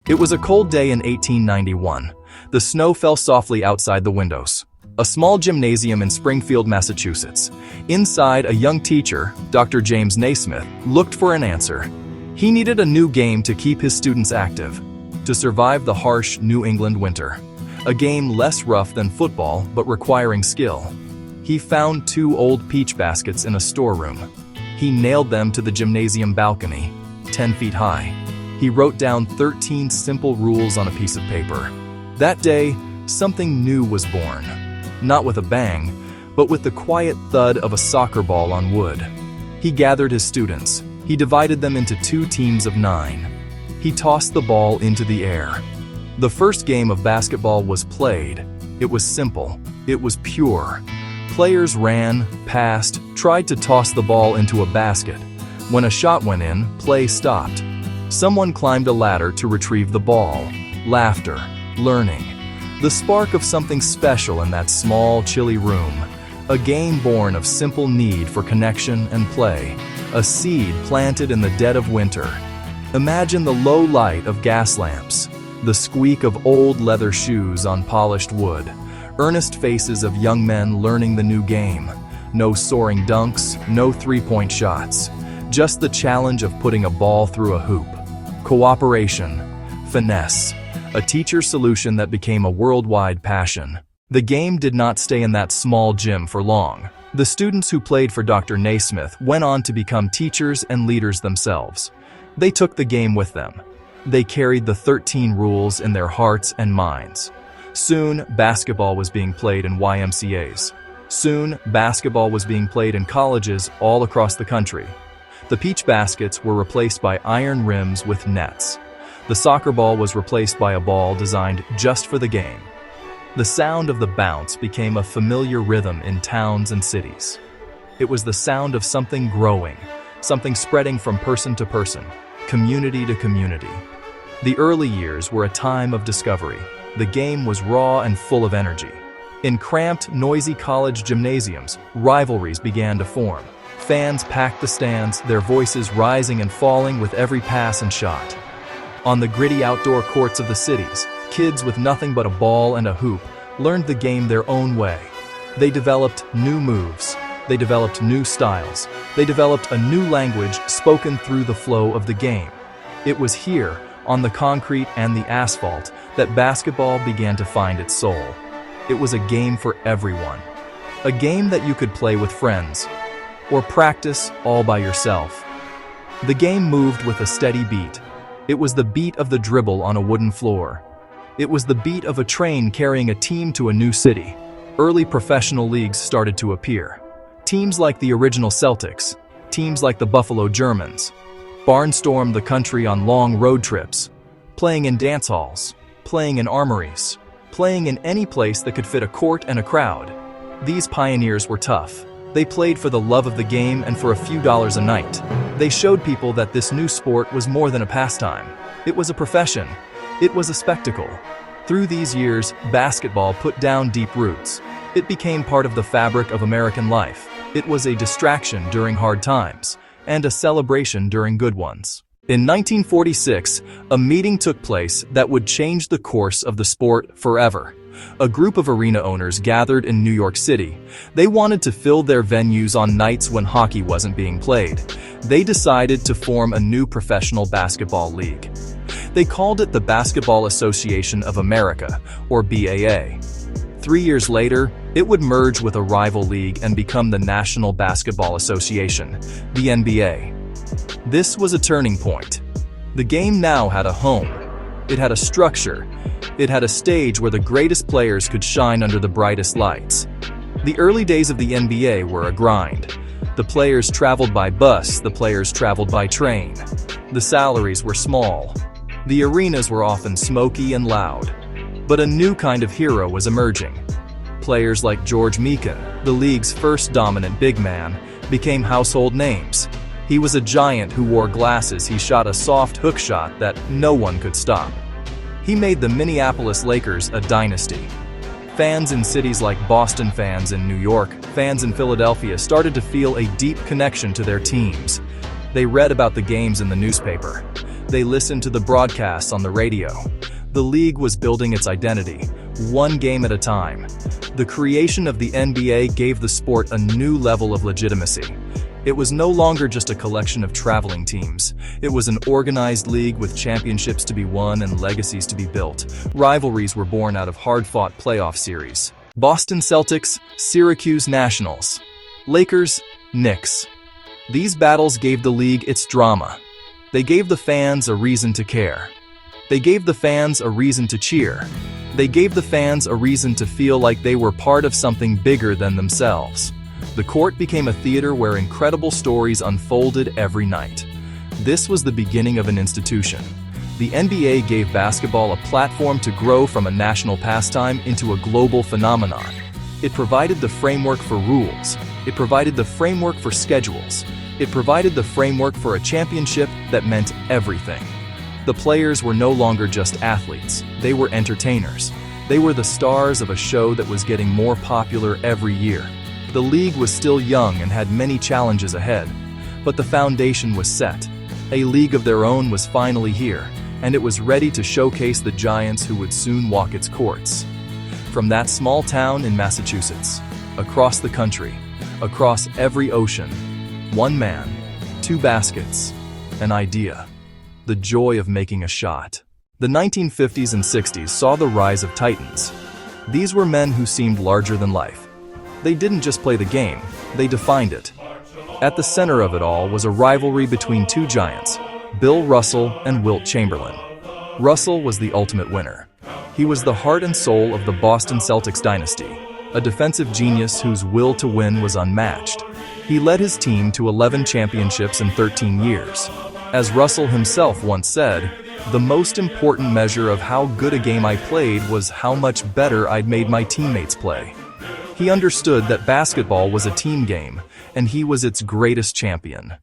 It was a cold day in 1891. The snow fell softly outside the windows. A small gymnasium in Springfield, Massachusetts. Inside, a young teacher, Dr. James Naismith, looked for an answer. He needed a new game to keep his students active, to survive the harsh New England winter. A game less rough than football, but requiring skill. He found 2 old peach baskets in a storeroom. He nailed them to the gymnasium balcony, 10 feet high. He wrote down 13 simple rules on a piece of paper. That day, something new was born. Not with a bang, but with the quiet thud of a soccer ball on wood. He gathered his students. He divided them into 2 teams of 9. He tossed the ball into the air. The first game of basketball was played. It was simple. It was pure. Players ran, passed, tried to toss the ball into a basket. When a shot went in, play stopped. Someone climbed a ladder to retrieve the ball. Laughter, learning. The spark of something special in that small, chilly room. A game born of simple need for connection and play. A seed planted in the dead of winter. Imagine the low light of gas lamps, the squeak of old leather shoes on polished wood, earnest faces of young men learning the new game. No soaring dunks, no three-point shots. Just the challenge of putting a ball through a hoop. Cooperation, finesse, a teacher solution that became a worldwide passion. The game did not stay in that small gym for long. The students who played for Dr. Naismith went on to become teachers and leaders themselves. They took the game with them. They carried the 13 rules in their hearts and minds. Soon, basketball was being played in YMCAs. Soon, basketball was being played in colleges all across the country. The peach baskets were replaced by iron rims with nets. The soccer ball was replaced by a ball designed just for the game. The sound of the bounce became a familiar rhythm in towns and cities. It was the sound of something growing, something spreading from person to person, community to community. The early years were a time of discovery. The game was raw and full of energy. In cramped, noisy college gymnasiums, rivalries began to form. Fans packed the stands, their voices rising and falling with every pass and shot. On the gritty outdoor courts of the cities, kids with nothing but a ball and a hoop learned the game their own way. They developed new moves. They developed new styles. They developed a new language spoken through the flow of the game. It was here, on the concrete and the asphalt, that basketball began to find its soul. It was a game for everyone. A game that you could play with friends, or practice all by yourself. The game moved with a steady beat. It was the beat of the dribble on a wooden floor. It was the beat of a train carrying a team to a new city. Early professional leagues started to appear. Teams like the original Celtics, teams like the Buffalo Germans, barnstormed the country on long road trips, playing in dance halls, playing in armories, playing in any place that could fit a court and a crowd. These pioneers were tough. They played for the love of the game and for a few dollars a night. They showed people that this new sport was more than a pastime. It was a profession. It was a spectacle. Through these years, basketball put down deep roots. It became part of the fabric of American life. It was a distraction during hard times, and a celebration during good ones. In 1946, a meeting took place that would change the course of the sport forever. A group of arena owners gathered in New York City. They wanted to fill their venues on nights when hockey wasn't being played. They decided to form a new professional basketball league. They called it the Basketball Association of America, or BAA. 3 years later, it would merge with a rival league and become the National Basketball Association, the NBA. This was a turning point. The game now had a home. It had a structure. It had a stage where the greatest players could shine under the brightest lights. The early days of the NBA were a grind. The players traveled by bus, the players traveled by train. The salaries were small. The arenas were often smoky and loud. But a new kind of hero was emerging. Players like George Mikan, the league's first dominant big man, became household names. He was a giant who wore glasses. He shot a soft hook shot that no one could stop. He made the Minneapolis Lakers a dynasty. Fans in cities like Boston, fans in New York, fans in Philadelphia started to feel a deep connection to their teams. They read about the games in the newspaper. They listened to the broadcasts on the radio. The league was building its identity, one game at a time. The creation of the NBA gave the sport a new level of legitimacy. It was no longer just a collection of traveling teams. It was an organized league with championships to be won and legacies to be built. Rivalries were born out of hard-fought playoff series. Boston Celtics, Syracuse Nationals. Lakers, Knicks. These battles gave the league its drama. They gave the fans a reason to care. They gave the fans a reason to cheer. They gave the fans a reason to feel like they were part of something bigger than themselves. The court became a theater where incredible stories unfolded every night. This was the beginning of an institution. The NBA gave basketball a platform to grow from a national pastime into a global phenomenon. It provided the framework for rules. It provided the framework for schedules. It provided the framework for a championship that meant everything. The players were no longer just athletes. They were entertainers. They were the stars of a show that was getting more popular every year. The league was still young and had many challenges ahead, but the foundation was set. A league of their own was finally here, and it was ready to showcase the giants who would soon walk its courts. From that small town in Massachusetts, across the country, across every ocean, one man, two baskets, an idea, the joy of making a shot. The 1950s and 60s saw the rise of titans. These were men who seemed larger than life. They didn't just play the game, they defined it. At the center of it all was a rivalry between two giants, Bill Russell and Wilt Chamberlain. Russell was the ultimate winner. He was the heart and soul of the Boston Celtics dynasty, a defensive genius whose will to win was unmatched. He led his team to 11 championships in 13 years. As Russell himself once said, "The most important measure of how good a game I played was how much better I'd made my teammates play." He understood that basketball was a team game, and he was its greatest champion.